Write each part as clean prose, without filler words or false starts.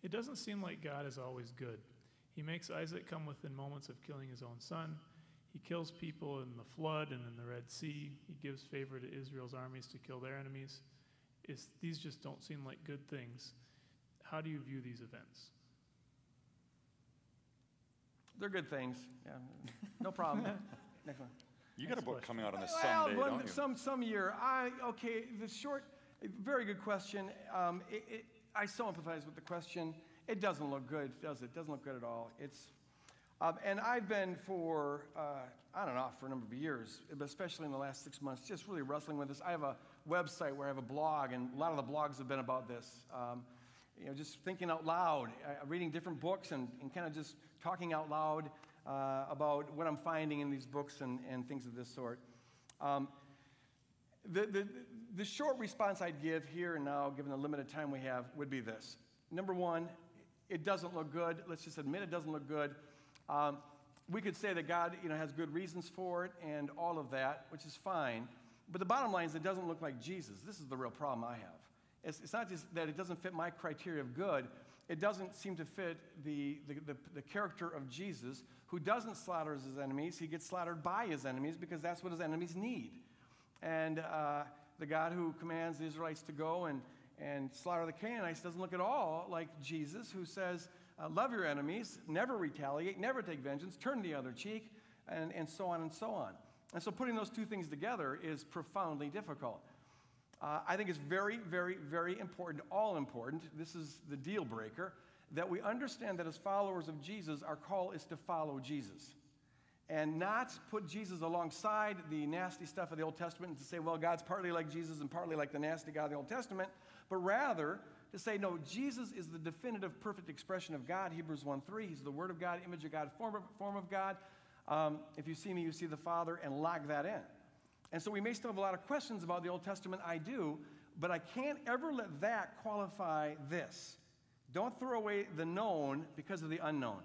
It doesn't seem like God is always good. He makes Isaac come within moments of killing his own son. He kills people in the flood and in the Red Sea. He gives favor to Israel's armies to kill their enemies. These just don't seem like good things. How do you view these events? They're good things. Yeah, no problem. Next one. You got a book coming out on this someday, don't you? Some year. Very good question. I so empathize with the question. It doesn't look good, does it? It doesn't look good at all. And I've been for, on and off for a number of years, but especially in the last 6 months, just really wrestling with this. I have a website where I have a blog, and a lot of the blogs have been about this. Just thinking out loud, reading different books and kind of just talking out loud about what I'm finding in these books and things of this sort. The short response I'd give here and now, given the limited time we have, would be this. Number one, it doesn't look good. Let's just admit it doesn't look good. We could say that God, has good reasons for it and all of that, which is fine. But the bottom line is it doesn't look like Jesus. This is the real problem I have. It's not just that it doesn't fit my criteria of good. It doesn't seem to fit the character of Jesus, who doesn't slaughter his enemies. He gets slaughtered by his enemies because that's what his enemies need. And the God who commands the Israelites to go and slaughter the Canaanites doesn't look at all like Jesus, who says, love your enemies, never retaliate, never take vengeance, turn the other cheek, and so on and so on. And so putting those two things together is profoundly difficult. I think it's very, very, very important, all important, this is the deal breaker, that we understand that as followers of Jesus, our call is to follow Jesus. And not put Jesus alongside the nasty stuff of the Old Testament and to say, well, God's partly like Jesus and partly like the nasty God of the Old Testament, but rather to say, no, Jesus is the definitive, perfect expression of God, Hebrews 1:3. He's the Word of God, image of God, form of God. If you see me, you see the Father, and lock that in. And so we may still have a lot of questions about the Old Testament, I do, but I can't ever let that qualify this. Don't throw away the known because of the unknown.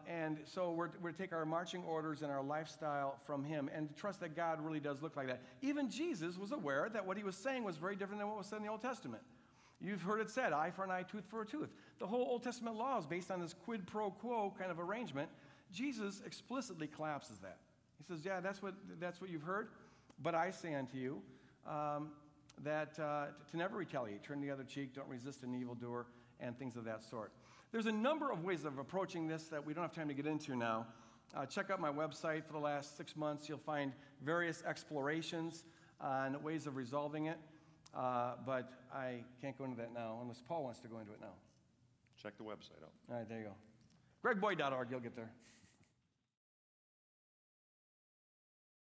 And so we're to take our marching orders and our lifestyle from him and trust that God really does look like that. Even Jesus was aware that what he was saying was very different than what was said in the Old Testament. You've heard it said, eye for an eye, tooth for a tooth. The whole Old Testament law is based on this quid pro quo kind of arrangement. Jesus explicitly collapses that. He says, yeah, that's what you've heard, but I say unto you that to never retaliate, turn the other cheek, don't resist an evildoer, and things of that sort. There's a number of ways of approaching this that we don't have time to get into now. Check out my website for the last 6 months. You'll find various explorations on ways of resolving it, but I can't go into that now unless Paul wants to go into it now. Check the website out. All right, there you go. GregBoyd.org, you'll get there.